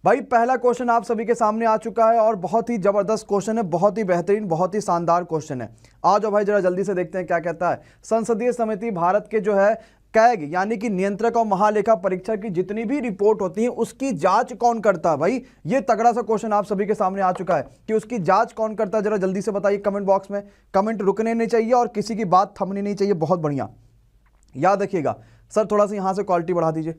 भाई पहला क्वेश्चन आप सभी के सामने आ चुका है और बहुत ही जबरदस्त क्वेश्चन है, बहुत ही बेहतरीन, बहुत ही शानदार क्वेश्चन है। आ जाओ भाई जरा जल्दी से देखते हैं क्या कहता है। संसदीय समिति भारत के जो है कैग यानी कि नियंत्रक और महालेखा परीक्षक की जितनी भी रिपोर्ट होती है उसकी जांच कौन करता है। भाई ये तगड़ा सा क्वेश्चन आप सभी के सामने आ चुका है कि उसकी जांच कौन करता है, जरा जल्दी से बताइए कमेंट बॉक्स में। कमेंट रुकने नहीं चाहिए और किसी की बात थमनी नहीं चाहिए। बहुत बढ़िया, याद रखिएगा। सर थोड़ा सा यहां से क्वालिटी बढ़ा दीजिए।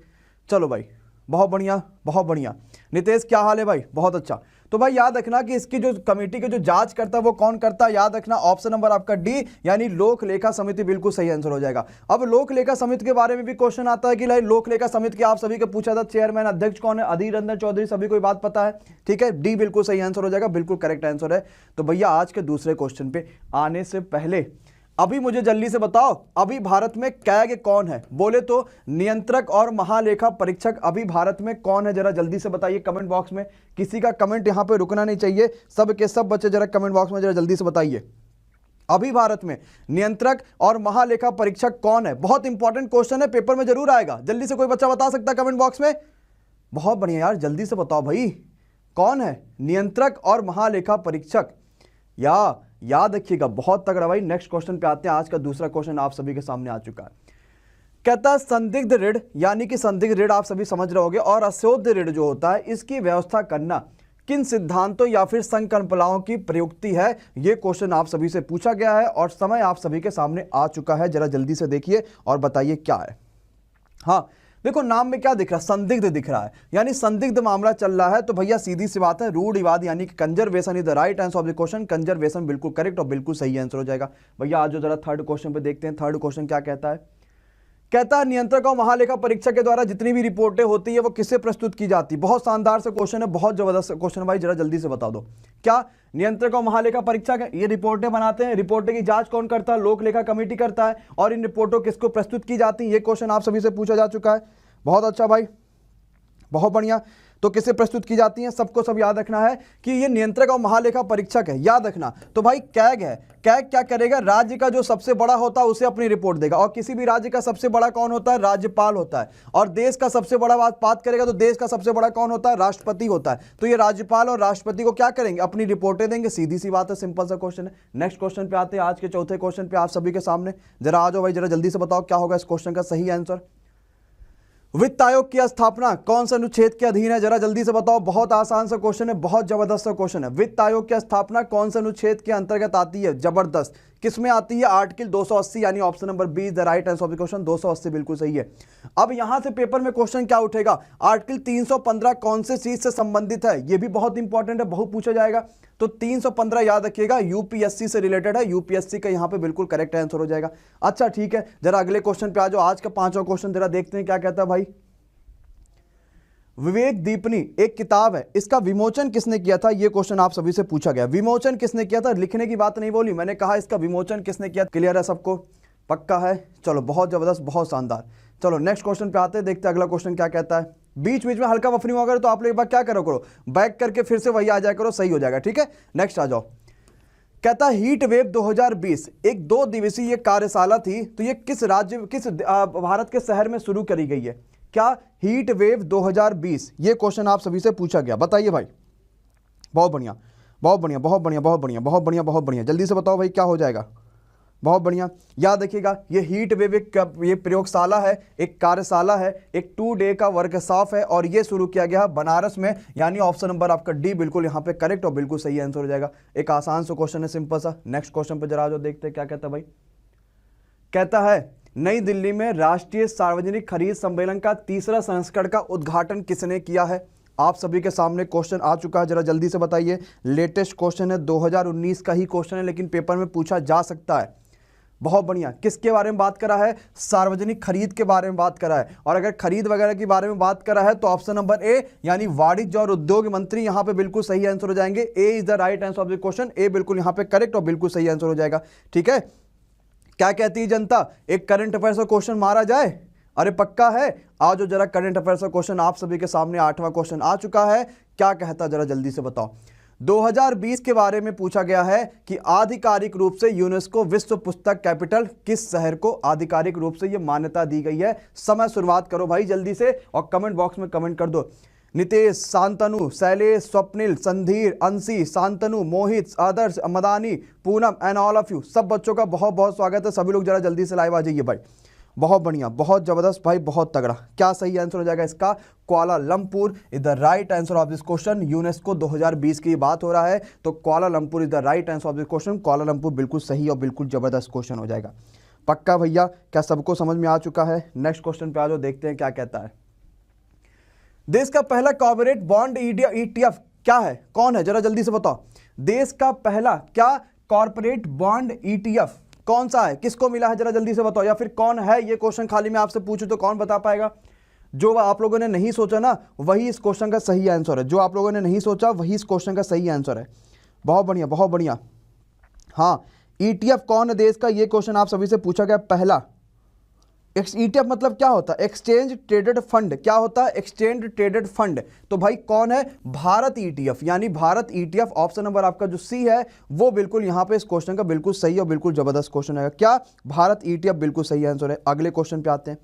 चलो भाई बहुत बढ़िया, बहुत बढ़िया। नितेश क्या हाल है भाई? बहुत अच्छा। तो भाई याद रखना कि इसकी जो कमेटी के जो जांच करता है वो कौन करता है, याद रखना ऑप्शन नंबर आपका डी यानी लोक लेखा समिति बिल्कुल सही आंसर हो जाएगा। अब लोक लेखा समिति के बारे में भी क्वेश्चन आता है कि भाई लोक लेखा समिति के आप सभी को पूछा था चेयरमैन अध्यक्ष कौन है, अधीर रंजन चौधरी, सभी को बात पता है, ठीक है। डी बिल्कुल सही आंसर हो जाएगा, बिल्कुल करेक्ट आंसर है। तो भैया आज के दूसरे क्वेश्चन पे आने से पहले अभी मुझे जल्दी से बताओ, अभी भारत में कैग कौन है? बोले तो नियंत्रक और महालेखा परीक्षक अभी भारत में कौन है, जरा जल्दी से बताइए कमेंट बॉक्स में। किसी का कमेंट यहां पे रुकना नहीं चाहिए, सब के सब बच्चे जरा कमेंट बॉक्स में जरा जल्दी से बताइए अभी भारत में नियंत्रक और महालेखा परीक्षक कौन है। बहुत इंपॉर्टेंट क्वेश्चन है, पेपर में जरूर आएगा। जल्दी से कोई बच्चा बता सकता है कमेंट बॉक्स में? बहुत बढ़िया यार, जल्दी से बताओ भाई कौन है नियंत्रक और महालेखा परीक्षक। याद रखिएगा, बहुत तगड़ा भाई। नेक्स्ट क्वेश्चन पे आते हैं। आज का दूसरा क्वेश्चन आप सभी के सामने आ चुका है। कहता है संदिग्ध ऋण यानी कि संदिग्ध ऋण आप सभी समझ रहे होंगे और अशोध्य ऋण जो होता है इसकी व्यवस्था करना किन सिद्धांतों या फिर संकल्पनाओं की प्रयुक्ति है। यह क्वेश्चन आप सभी से पूछा गया है और समय आप सभी के सामने आ चुका है। जरा जल्दी से देखिए और बताइए क्या है। हाँ देखो नाम में क्या दिख रहा है, संदिग्ध दिख रहा है, यानी संदिग्ध मामला चल रहा है। तो भैया सीधी सी बात है, रूढ़िवाद यानी कि conservation is the right answer of the question. Conservation बिल्कुल करेक्ट और बिल्कुल सही आंसर हो जाएगा। भैया आज जो जरा थर्ड क्वेश्चन पे देखते हैं, थर्ड क्वेश्चन क्या कहता है। कहता है नियंत्रक और महालेखा परीक्षक के द्वारा जितनी भी रिपोर्टें होती है वो किससे प्रस्तुत की जाती है। बहुत शानदार से क्वेश्चन है, बहुत जबरदस्त क्वेश्चन है भाई, जरा जल्दी से बता दो। क्या नियंत्रक और महालेखा परीक्षक है, ये रिपोर्टें बनाते हैं, रिपोर्टें की जांच कौन करता है? लोक लेखा कमेटी करता है। और इन रिपोर्टों किसको प्रस्तुत की जाती है, ये क्वेश्चन आप सभी से पूछा जा चुका है। बहुत अच्छा भाई, बहुत बढ़िया। तो किसे प्रस्तुत की जाती हैं, सबको सब याद रखना है कि ये नियंत्रक और महालेखा परीक्षक है, याद रखना। तो भाई कैग है, कैग क्या करेगा, राज्य का जो सबसे बड़ा होता है उसे अपनी रिपोर्ट देगा। और किसी भी राज्य का सबसे बड़ा कौन होता है? राज्यपाल होता है। और देश का सबसे बड़ा बात करेगा तो देश का सबसे बड़ा कौन होता है? राष्ट्रपति होता है। तो ये राज्यपाल और राष्ट्रपति को क्या करेंगे? अपनी रिपोर्टें देंगे। सीधी सी बात है, सिंपल सा क्वेश्चन है। नेक्स्ट क्वेश्चन पे आते हैं, आज के चौथे क्वेश्चन पे आप सभी के सामने। जरा आ जाओ भाई, जरा जल्दी से बताओ क्या होगा इस क्वेश्चन का सही आंसर। वित्त आयोग की स्थापना कौन से अनुच्छेद के अधीन है? जरा जल्दी से बताओ। बहुत आसान सा क्वेश्चन है, बहुत जबरदस्त सा क्वेश्चन है। वित्त आयोग की स्थापना कौन से अनुच्छेद के अंतर्गत आती है? जबरदस्त, किसमें आती है? आर्टिकल 280 यानी option number B is the right answer of the question. 280 बिल्कुल सही है। अब यहां से पेपर में क्वेश्चन क्या उठेगा, आर्टिकल 315 कौन से चीज से संबंधित है? यह भी बहुत इंपॉर्टेंट है, बहुत पूछा जाएगा। तो 315 याद रखिएगा, यूपीएससी से रिलेटेड है। यूपीएससी का यहां पे बिल्कुल करेक्ट आंसर हो जाएगा। अच्छा ठीक है, जरा अगले क्वेश्चन पे आ जाओ। आज का पांचवा क्वेश्चन जरा देखते हैं क्या कहता है भाई। विवेक दीपनी एक किताब है, इसका विमोचन किसने किया था? यह क्वेश्चन आप सभी से पूछा गया। विमोचन किसने किया था? लिखने की बात नहीं बोली मैंने, कहा इसका विमोचन किसने किया। क्लियर है सबको? पक्का है? चलो बहुत जबरदस्त, बहुत शानदार। चलो नेक्स्ट क्वेश्चन पे आते हैं, देखते हैं अगला क्वेश्चन क्या कहता है। बीच बीच में हल्का बफरिंग हो गया तो आप लोग एक बार क्या करो, बैक करके फिर से वही आ जाया करो, सही हो जाएगा। ठीक है, नेक्स्ट आ जाओ। कहता हीट वेव 2020 एक 2 दिवसीय कार्यशाला थी, तो ये किस राज्य, किस भारत के शहर में शुरू करी गई है? क्या हीट वेव 2020, ये क्वेश्चन आप सभी से पूछा गया। बताइए भाई। बहुत बढ़िया, बहुत बढ़िया, बहुत बढ़िया, बहुत बढ़िया, बहुत बढ़िया, बहुत बढ़िया। जल्दी से बताओ भाई क्या हो जाएगा। बहुत बढ़िया, याद रखिएगा ये हीट वेव एक ये प्रयोगशाला है, एक कार्यशाला है, एक 2 डे का वर्कशॉप है और ये शुरू किया गया बनारस में, यानी ऑप्शन नंबर आपका डी बिल्कुल यहाँ पे करेक्ट और बिल्कुल सही आंसर हो जाएगा। एक आसान सा क्वेश्चन है, सिंपल सा। नेक्स्ट क्वेश्चन पे जरा जो देखते हैं क्या कहता है भाई। कहता है नई दिल्ली में राष्ट्रीय सार्वजनिक खरीद सम्मेलन का 3रा संस्करण का उद्घाटन किसने किया है? आप सभी के सामने क्वेश्चन आ चुका है, जरा जल्दी से बताइए। लेटेस्ट क्वेश्चन है, 2019 का ही क्वेश्चन है, लेकिन पेपर में पूछा जा सकता है। बहुत बढ़िया, किसके बारे में बात करा है? सार्वजनिक खरीद के बारे में बात करा है। और अगर खरीद वगैरह के बारे में बात करा है तो ऑप्शन नंबर ए यानी वाणिज्य और उद्योग मंत्री यहां पे बिल्कुल सही आंसर हो जाएंगे। A is the right answer of the question. A बिल्कुल यहां पे करेक्ट और बिल्कुल सही आंसर हो जाएगा। ठीक है, क्या कहती है जनता, एक करंट अफेयर्स का क्वेश्चन मारा जाए? अरे पक्का है, आज जो जरा करंट अफेयर्स का क्वेश्चन आप सभी के सामने 8वां क्वेश्चन आ चुका है। क्या कहता जरा जल्दी से बताओ। 2020 के बारे में पूछा गया है कि आधिकारिक रूप से यूनेस्को विश्व पुस्तक कैपिटल किस शहर को आधिकारिक रूप से यह मान्यता दी गई है? समय शुरुआत करो भाई जल्दी से और कमेंट बॉक्स में कमेंट कर दो। नितेश, शांतनु, शैलेश, स्वप्निल, संधीर, अंशी, शांतनु, मोहित, आदर्श, मदानी, Poonam and all of you, सब बच्चों का बहुत बहुत स्वागत है। सभी लोग जरा जल्दी से लाइव आ जाइए भाई। बहुत बढ़िया, बहुत जबरदस्त भाई, बहुत तगड़ा। क्या सही आंसर हो जाएगा इसका? Kuala Lumpur is the right answer of this question. UNESCO 2020 की बात हो रहा है, तो Kuala Lumpur is the right answer of this question. Kuala Lumpur बिल्कुल सही और बिल्कुल जबरदस्त क्वेश्चन हो जाएगा। पक्का भैया? क्या सबको समझ में आ चुका है? नेक्स्ट क्वेश्चन पे आ जाओ, देखते हैं क्या कहता है। देश का पहला कॉर्पोरेट बॉन्ड ETF क्या है? कौन है? जरा जल्दी से बताओ। देश का पहला क्या कॉर्पोरेट बॉन्ड ETF कौन सा है? किसको मिला है? जरा जल्दी से बताओ। या फिर कौन है? ये क्वेश्चन खाली मैं आपसे पूछूं तो कौन बता पाएगा? जो आप लोगों ने नहीं सोचा ना, वही इस क्वेश्चन का सही आंसर है। जो आप लोगों ने नहीं सोचा वही इस क्वेश्चन का सही आंसर है। बहुत बढ़िया, बहुत बढ़िया। हाँ, ETF कौन है देश का, ये क्वेश्चन आप सभी से पूछा गया पहला। ETF मतलब क्या होता है? Exchange traded fund. क्या होता है? Exchange traded fund. तो भाई कौन है? भारत ETF, यानी भारत ETF। ऑप्शन नंबर आपका जो सी है वो बिल्कुल यहाँ पे इस क्वेश्चन का बिल्कुल सही और बिल्कुल जबरदस्त क्वेश्चन है। क्या? भारत ETF बिल्कुल सही आंसर है। अगले क्वेश्चन पे आते हैं।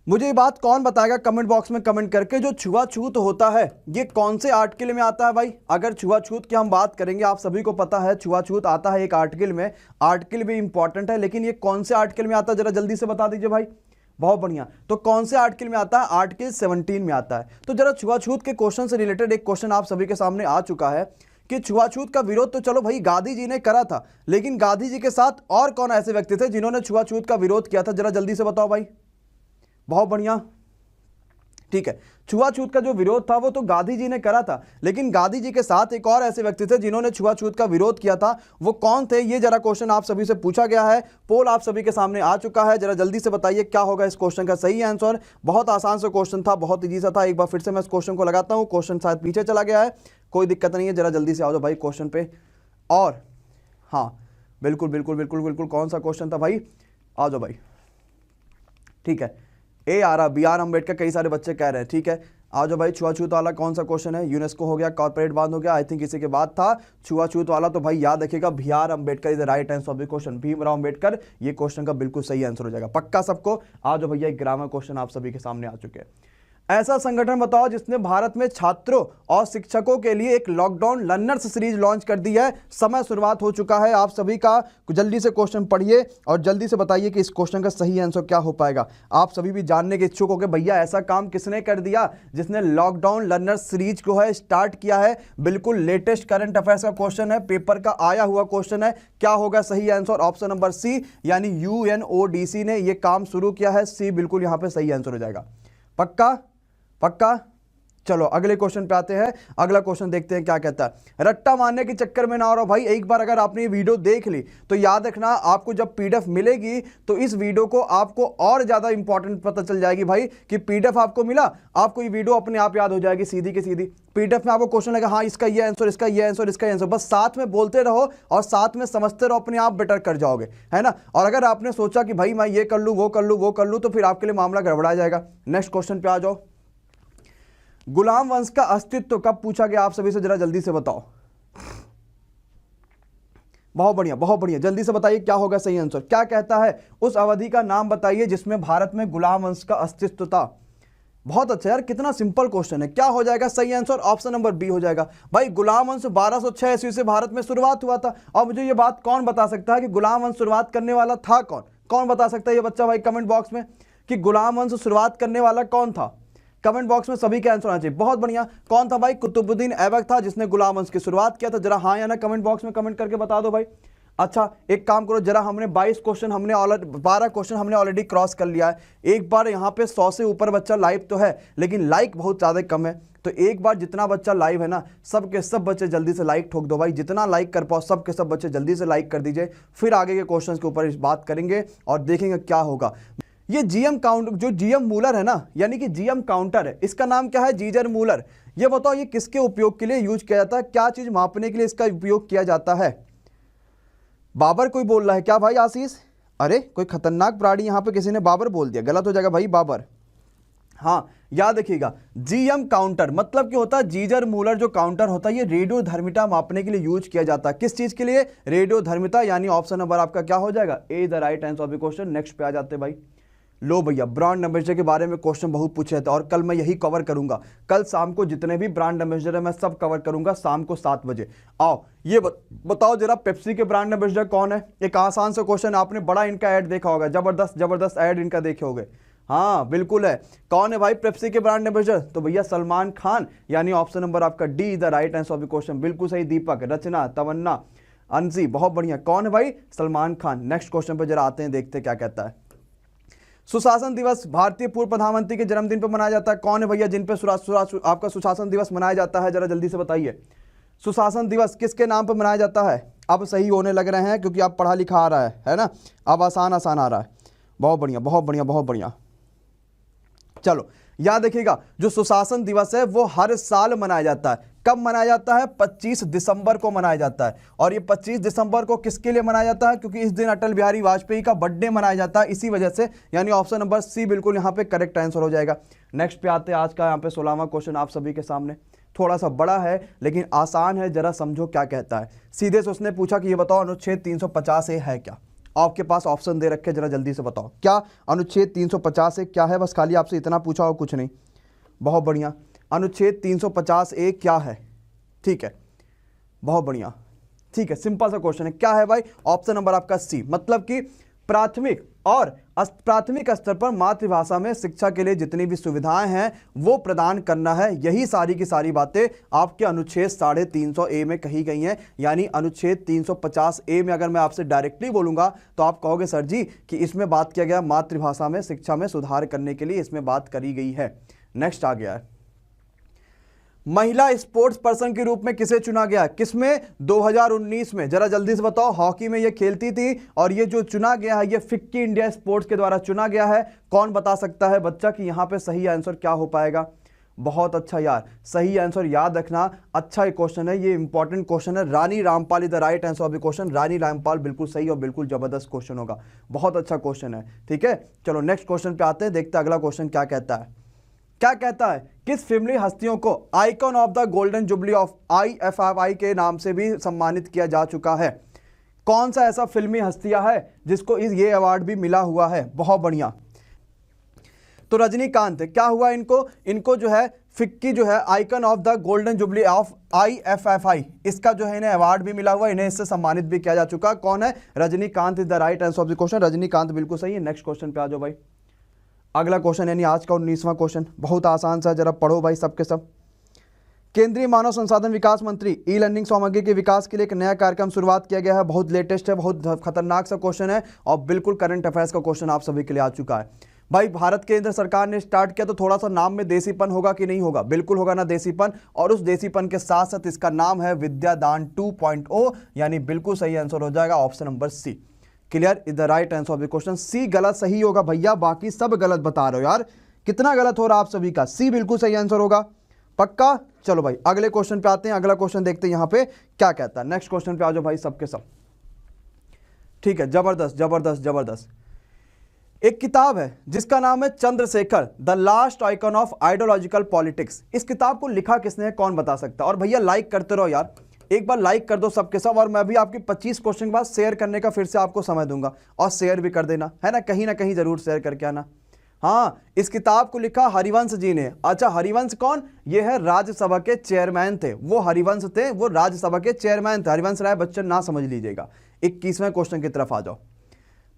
मुझे ये बात कौन बताएगा कमेंट बॉक्स में कमेंट करके, जो छुआछूत होता है ये कौन से आर्टिकल में आता है भाई? अगर छुआछूत की हम बात करेंगे, आप सभी को पता है छुआछूत आता है एक आर्टिकल में। आर्टिकल भी इंपॉर्टेंट है, लेकिन ये कौन से आर्टिकल में आता है? जरा जल्दी से बता दीजिए भाई। बहुत बढ़िया। तो कौन से आर्टिकल में आता है? आर्टिकल 17 में आता है। तो जरा छुआछूत के क्वेश्चन से रिलेटेड एक क्वेश्चन आप सभी के सामने आ चुका है कि छुआछूत का विरोध तो चलो भाई गांधी जी ने करा था, लेकिन गांधी जी के साथ और कौन ऐसे व्यक्ति थे जिन्होंने छुआछूत का विरोध किया था? जरा जल्दी से बताओ भाई। बहुत बढ़िया, ठीक है। छुआछूत का जो विरोध था वो तो गांधी जी ने करा था, लेकिन गांधी जी के साथ एक और ऐसे व्यक्ति थे जिन्होंने छुआछूत का विरोध किया था। वो कौन थे? ये जरा क्वेश्चन आप सभी से पूछा गया है। पोल आप सभी के सामने आ चुका है। जरा जल्दी से बताइए क्या होगा इस क्वेश्चन का सही आंसर। बहुत आसान सा क्वेश्चन था, बहुत ईजी सा था। एक बार फिर से मैं इस क्वेश्चन को लगाता हूं। क्वेश्चन शायद पीछे चला गया है, कोई दिक्कत नहीं है। जरा जल्दी से आ जाओ भाई क्वेश्चन पे। और हाँ, बिल्कुल बिल्कुल बिल्कुल बिल्कुल, कौन सा क्वेश्चन था भाई? आ जाओ भाई। ठीक है, BR अम्बेडकर, कई सारे बच्चे कह रहे हैं। ठीक है, आज भाई छुआछूत वाला कौन सा क्वेश्चन है? यूनेस्को हो गया, कॉर्पोरेट बॉन्ड हो गया, आई थिंक इसी के बाद था छुआछूत वाला। तो भाई याद रखिएगा, BR Ambedkar is the right answer of the question. Bhimrao Ambedkar, ये क्वेश्चन का बिल्कुल सही आंसर हो जाएगा। पक्का सबको? आज भैया एक ग्रामर क्वेश्चन आप सभी के सामने आ चुके हैं। ऐसा संगठन बताओ जिसने भारत में छात्रों और शिक्षकों के लिए एक लॉकडाउन लर्नर्स सीरीज लॉन्च कर दी है। समय शुरुआत हो चुका है आप सभी का। जल्दी से क्वेश्चन पढ़िए और जल्दी से बताइए कि इस क्वेश्चन का सही आंसर क्या हो पाएगा। आप सभी भी जानने के इच्छुक हो कि भैया ऐसा काम किसने कर दिया जिसने लॉकडाउन लर्नर्स सीरीज को है स्टार्ट किया है। बिल्कुल लेटेस्ट करंट अफेयर्स का क्वेश्चन है, पेपर का आया हुआ क्वेश्चन है। क्या होगा सही आंसर? ऑप्शन नंबर सी, यानी UNODC ने यह काम शुरू किया है। सी बिल्कुल यहां पर सही आंसर हो जाएगा। पक्का? पक्का? चलो अगले क्वेश्चन पे आते हैं। अगला क्वेश्चन देखते हैं क्या कहता है। रट्टा मारने के चक्कर में ना रहो भाई। एक बार अगर आपने ये वीडियो देख ली तो याद रखना, आपको जब PDF मिलेगी तो इस वीडियो को आपको और ज्यादा इंपॉर्टेंट पता चल जाएगी भाई कि PDF आपको मिला, आपको ये वीडियो अपने आप याद हो जाएगी सीधी की सीधी। PDF में आपको क्वेश्चन लगा, हाँ इसका ये आंसर, इसका ये आंसर, इसका आंसर, बस साथ में बोलते रहो और साथ में समझते रहो, अपने आप बेटर कर जाओगे, है ना। और अगर आपने सोचा कि भाई मैं ये कर लूँ, वो कर लूँ, वो कर लूँ, तो फिर आपके लिए मामला गड़बड़ा जाएगा। नेक्स्ट क्वेश्चन पे आ जाओ। गुलाम वंश का अस्तित्व कब पूछा गया आप सभी से? जरा जल्दी से बताओ। बहुत बढ़िया, बहुत बढ़िया, जल्दी से बताइए क्या होगा सही आंसर। क्या कहता है? उस अवधि का नाम बताइए जिसमें भारत में गुलाम वंश का अस्तित्व था। बहुत अच्छा यार, कितना सिंपल क्वेश्चन है। क्या हो जाएगा सही आंसर? ऑप्शन नंबर बी हो जाएगा भाई। गुलाम वंश 1206 ईस्वी से भारत में शुरुआत हुआ था। और मुझे ये बात कौन बता सकता है कि गुलाम वंश शुरुआत करने वाला था कौन? कौन बता सकता है ये बच्चा भाई कमेंट बॉक्स में कि गुलाम वंश शुरुआत करने वाला कौन था? कमेंट बॉक्स में सभी के आंसर आना चाहिए। बहुत बढ़िया, कौन था भाई? कुतुबुद्दीन ऐबक था जिसने गुलाम वंश की शुरुआत किया था। जरा हाँ या ना कमेंट बॉक्स में कमेंट करके बता दो भाई। अच्छा एक काम करो, जरा हमने 22 क्वेश्चन, हमने 12 क्वेश्चन हमने ऑलरेडी क्रॉस कर लिया है। एक बार यहाँ पे 100 से ऊपर बच्चा लाइव तो है, लेकिन लाइक बहुत ज़्यादा कम है। तो एक बार जितना बच्चा लाइव है ना, सब के सब बच्चे जल्दी से लाइक ठोक दो भाई। जितना लाइक कर पाओ सब के सब बच्चे जल्दी से लाइक कर दीजिए। फिर आगे के क्वेश्चन के ऊपर इस बात करेंगे और देखेंगे क्या होगा। ये GM मूलर है ना, यानी कि GM काउंटर है, इसका नाम क्या है? जीजर मूलर। ये बताओ ये किसके उपयोग के लिए यूज किया जाता है? क्या चीज मापने के लिए इसका उपयोग किया जाता है? बाबर कोई बोल रहा है क्या भाई? आशीष, अरे कोई खतरनाक प्राणी यहाँ पे किसी ने बाबर बोल दिया, गलत हो जाएगा भाई बाबर। हाँ याद रखिएगा, GM काउंटर मतलब क्या होता है? जीजर मूलर जो काउंटर होता है ये रेडियो धर्मिता मापने के लिए यूज किया जाता है। किस चीज के लिए? रेडियो धर्मिता, यानी ऑप्शन नंबर आपका क्या हो जाएगा? A the right answer of the question. Next पे आ जाते भाई। लो भैया, ब्रांड एम्बेसडर के बारे में क्वेश्चन बहुत पूछे थे और कल मैं यही कवर करूंगा। कल शाम को जितने भी ब्रांड एम्बेसडर है मैं सब कवर करूंगा शाम को 7 बजे। आओ ये बताओ जरा, पेप्सी के ब्रांड एम्बेसडर कौन है? एक आसान सा क्वेश्चन, आपने बड़ा इनका ऐड देखा होगा, जबरदस्त जबरदस्त ऐड इनका देखे होगे। हाँ बिल्कुल है। कौन है भाई पेप्सी के ब्रांड एम्बेसडर? तो भैया सलमान खान, यानी ऑप्शन नंबर आपका D is the right answer of the question. बिल्कुल सही। दीपक, रचना, तमन्ना, अंशी, बहुत बढ़िया। कौन है भाई? सलमान खान। नेक्स्ट क्वेश्चन पर जरा आते हैं, देखते क्या कहता है। सुशासन दिवस भारतीय पूर्व प्रधानमंत्री के जन्मदिन पर मनाया जाता है। कौन है भैया जिन पे आपका सुशासन दिवस मनाया जाता है? जरा जल्दी से बताइए। सुशासन दिवस किसके नाम पर मनाया जाता है? अब सही होने लग रहे हैं क्योंकि आप पढ़ा लिखा आ रहा है ना, अब आसान आसान आ रहा है। बहुत बढ़िया बहुत बढ़िया बहुत बढ़िया। चलो याद रखिएगा, जो सुशासन दिवस है वो हर साल मनाया जाता है। कब मनाया जाता है? 25 दिसंबर को मनाया जाता है। और ये 25 दिसंबर को किसके लिए मनाया जाता है? क्योंकि इस दिन अटल बिहारी वाजपेयी का बर्थडे मनाया जाता है, इसी वजह से। यानी ऑप्शन नंबर सी बिल्कुल यहाँ पे करेक्ट आंसर हो जाएगा। नेक्स्ट पे आते हैं, आज का यहाँ पे 16वां क्वेश्चन आप सभी के सामने। थोड़ा सा बड़ा है लेकिन आसान है, जरा समझो क्या कहता है। सीधे से उसने पूछा कि ये बताओ अनुच्छेद 350 है क्या? आपके पास ऑप्शन दे रखे, जरा जल्दी से बताओ क्या अनुच्छेद 350 क्या है? बस खाली आपसे इतना पूछा और कुछ नहीं। बहुत बढ़िया। अनुच्छेद 350 क्या है? ठीक है, बहुत बढ़िया। ठीक है, सिंपल सा क्वेश्चन है। क्या है भाई? ऑप्शन नंबर आपका सी, मतलब कि प्राथमिक और प्राथमिक स्तर पर मातृभाषा में शिक्षा के लिए जितनी भी सुविधाएं हैं वो प्रदान करना है। यही सारी की सारी बातें आपके अनुच्छेद 350 में कही गई हैं। यानी अनुच्छेद 350 में अगर मैं आपसे डायरेक्टली बोलूंगा तो आप कहोगे सर जी कि इसमें बात किया गया मातृभाषा में शिक्षा में सुधार करने के लिए इसमें बात करी गई है। नेक्स्ट आ गया है, महिला स्पोर्ट्स पर्सन के रूप में किसे चुना गया? किसमें? 2019 में। जरा जल्दी से बताओ। हॉकी में ये खेलती थी और ये जो चुना गया है ये फिक्की इंडिया स्पोर्ट्स के द्वारा चुना गया है। कौन बता सकता है बच्चा कि यहां पे सही आंसर क्या हो पाएगा? बहुत अच्छा यार, सही आंसर याद रखना। अच्छा क्वेश्चन है, ये इंपॉर्टेंट क्वेश्चन है। Rani Rampal is the right answer of the question. Rani Rampal बिल्कुल सही और बिल्कुल जबरदस्त क्वेश्चन होगा। बहुत अच्छा क्वेश्चन है। ठीक है, चलो नेक्स्ट क्वेश्चन पे आते हैं, देखते हैं अगला क्वेश्चन क्या कहता है। क्या कहता है? किस फिल्मी हस्तियों को icon of the golden jubilee of IFFI के नाम से भी सम्मानित किया जा चुका है? कौन सा ऐसा फिल्मी हस्तियां है जिसको ये अवार्ड भी मिला हुआ है? बहुत बढ़िया। तो रजनीकांत। क्या हुआ इनको जो है फिक्की जो है icon of the golden jubilee of IFFI, इसका जो है इन्हें अवार्ड भी मिला हुआ है, इन्हें इससे सम्मानित भी किया जा चुका। कौन है? Rajinikanth is the right answer of the question. Rajinikanth बिल्कुल सही है। नेक्स्ट क्वेश्चन पे आ जाओ भाई। अगला क्वेश्चन यानी आज का 19वां क्वेश्चन, बहुत आसान सा, जरा पढ़ो भाई सबके सब। केंद्रीय मानव संसाधन विकास मंत्री ई लर्निंग सामग्री के विकास के लिए एक नया कार्यक्रम शुरुआत किया गया है। बहुत लेटेस्ट है, बहुत खतरनाक सा क्वेश्चन है और बिल्कुल करंट अफेयर्स का क्वेश्चन आप सभी के लिए आ चुका है। भाई भारत केंद्र सरकार ने स्टार्ट किया तो थोड़ा सा नाम में देसीपन होगा कि नहीं होगा? बिल्कुल होगा ना देसीपन। और उस देसीपन के साथ साथ इसका नाम है विद्यादान 2.0, यानी बिल्कुल सही आंसर हो जाएगा option number C. Clear is the right answer of the question. C गलत सही होगा भैया, बाकी सब गलत बता रहे हो यार। कितना गलत हो रहा आप सभी का? सी बिल्कुल सही आंसर होगा, पक्का। चलो भाई अगले क्वेश्चन पे आते हैं। अगला क्वेश्चन देखते हैं यहाँ पे क्या कहता है। नेक्स्ट क्वेश्चन पे आ जाओ भाई सबके सब। ठीक है, जबरदस्त जबरदस्त जबरदस्त। एक किताब है जिसका नाम है Chandrashekhar the last icon of ideological politics. इस किताब को लिखा किसने है? कौन बता सकता है? और भैया लाइक करते रहो यार, एक बार लाइक कर दो सबके सब। और मैं भी आपकी 25 क्वेश्चन के बाद शेयर करने का फिर से आपको समय दूंगा और शेयर भी कर देना, है ना कहीं जरूर शेयर करके आना। हाँ, इस किताब को लिखा हरिवंश जी ने। अच्छा, हरिवंश कौन? ये है राज्यसभा के चेयरमैन थे, वो हरिवंश थे, वो राज्यसभा के चेयरमैन थे। हरिवंश राय बच्चन ना समझ लीजिएगा। 21वें क्वेश्चन की तरफ आ जाओ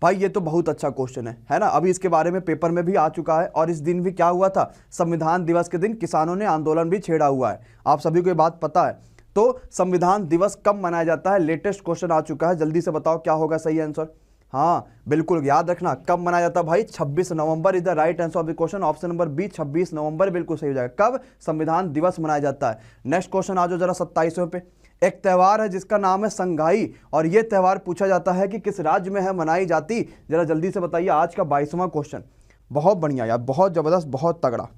भाई। ये तो बहुत अच्छा क्वेश्चन है ना। अभी इसके बारे में पेपर में भी आ चुका है। और इस दिन भी क्या हुआ था? संविधान दिवस के दिन किसानों ने आंदोलन भी छेड़ा हुआ है। आप सभी को ये बात पता है। तो संविधान दिवस कब मनाया जाता है? लेटेस्ट क्वेश्चन आ चुका है, जल्दी से बताओ क्या होगा सही आंसर। हाँ बिल्कुल याद रखना, कब मनाया जाता है भाई? 26 November is the right answer of the question. Option number B 26 नवंबर बिल्कुल सही हो जाएगा। कब? संविधान दिवस मनाया जाता है। नेक्स्ट क्वेश्चन आ जाओ जरा 27वें पे। एक त्यौहार है जिसका नाम है संगाई, और यह त्यौहार पूछा जाता है कि किस राज्य में है मनाई जाती? जरा जल्दी से बताइए। आज का 22वां क्वेश्चन। बहुत बढ़िया यार, बहुत जबरदस्त, बहुत तगड़ा।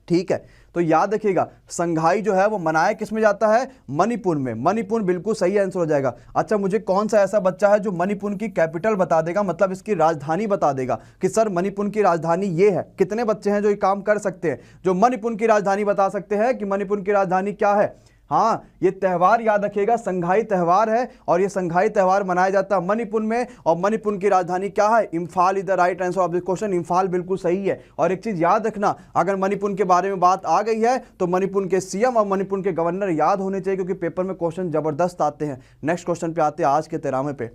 ठीक है, तो याद रखिएगा संघाई जो है वो मनाया किस में जाता है? मणिपुर में। मणिपुर बिल्कुल सही आंसर हो जाएगा। अच्छा, मुझे कौन सा ऐसा बच्चा है जो मणिपुर की कैपिटल बता देगा, मतलब इसकी राजधानी बता देगा कि सर मणिपुर की राजधानी ये है? कितने बच्चे हैं जो ये काम कर सकते हैं, जो मणिपुर की राजधानी बता सकते हैं कि मणिपुर की राजधानी क्या है? हाँ, ये त्यौहार याद रखिएगा, संघाई त्यौहार है और ये संघाई त्यौहार मनाया जाता है मणिपुर में। और मणिपुर की राजधानी क्या है? Imphal is the right answer of this question. Imphal बिल्कुल सही है। और एक चीज याद रखना, अगर मणिपुर के बारे में बात आ गई है तो मणिपुर के सीएम और मणिपुर के गवर्नर याद होने चाहिए, क्योंकि पेपर में क्वेश्चन जबरदस्त आते हैं। नेक्स्ट क्वेश्चन पे आते हैं आज के 13वें पे।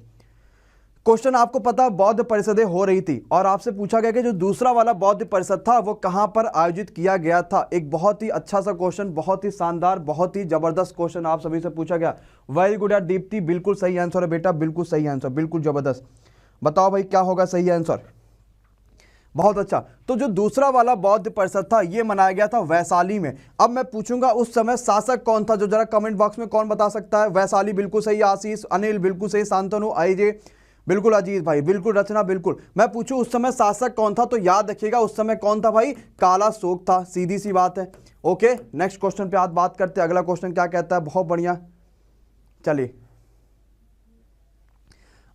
क्वेश्चन आपको पता, बौद्ध परिषदें हो रही थी और आपसे पूछा गया कि जो दूसरा वाला बौद्ध परिषद था वो कहां पर आयोजित किया गया था। एक बहुत ही अच्छा सा क्वेश्चन, बहुत ही शानदार, बहुत ही जबरदस्त क्वेश्चन आप सभी से पूछा गया। वेरी गुड यार दीप्ति, बिल्कुल सही आंसर है बेटा, बिल्कुल सही आंसर, बिल्कुल जबरदस्त। बताओ भाई क्या होगा सही आंसर? बहुत अच्छा। तो जो दूसरा वाला बौद्ध परिषद था ये मनाया गया था वैशाली में। अब मैं पूछूंगा उस समय शासक कौन था, जो जरा कमेंट बॉक्स में कौन बता सकता है? वैशाली बिल्कुल सही, आशीष, अनिल बिल्कुल सही, शांतनु, आईजे बिल्कुल, अजीत भाई बिल्कुल, रचना बिल्कुल। मैं पूछूं उस समय शासक कौन था, तो याद रखिएगा उस समय कौन था भाई? काला शोक था, सीधी सी बात है। ओके, नेक्स्ट क्वेश्चन पे आज बात करते हैं। अगला क्वेश्चन क्या कहता है? बहुत बढ़िया, चलिए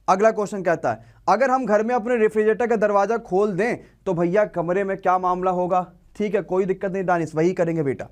अगला क्वेश्चन कहता है, अगर हम घर में अपने रेफ्रिजरेटर का दरवाजा खोल दें तो भैया कमरे में क्या मामला होगा? ठीक है, कोई दिक्कत नहीं दानिश, वही करेंगे बेटा।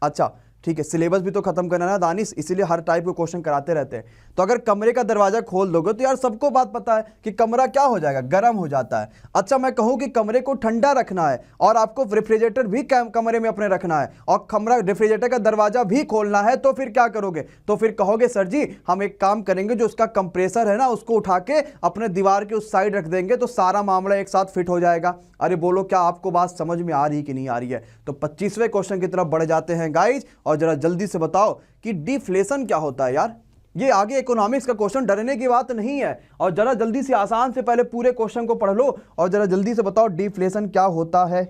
अच्छा ठीक है, सिलेबस भी तो खत्म करना ना दानिश, इसीलिए हर टाइप के क्वेश्चन कराते रहते हैं। तो अगर कमरे का दरवाजा खोल दोगे तो यार सबको बात पता है कि कमरा क्या हो जाएगा? गर्म हो जाता है। अच्छा मैं कहूं कि कमरे को ठंडा रखना है और आपको रेफ्रिजरेटर भी कमरे में अपने रखना है और कमरा रेफ्रिजरेटर का दरवाजा भी खोलना है, तो फिर क्या करोगे? तो फिर कहोगे सर जी हम एक काम करेंगे, जो उसका कंप्रेसर है ना उसको उठा के अपने दीवार के उस साइड रख देंगे तो सारा मामला एक साथ फिट हो जाएगा। अरे बोलो क्या आपको बात समझ में आ रही कि नहीं आ रही है? तो 25वें क्वेश्चन की तरफ बढ़ जाते हैं गाइज, और जरा जल्दी से बताओ कि डिफ्लेशन क्या होता है यार। ये आगे इकोनॉमिक्स का क्वेश्चन, डरने की बात नहीं है। और जरा जल्दी से आसान से पहले पूरे क्वेश्चन को पढ़ लो और जरा जल्दी से बताओ डिफ्लेशन क्या होता है।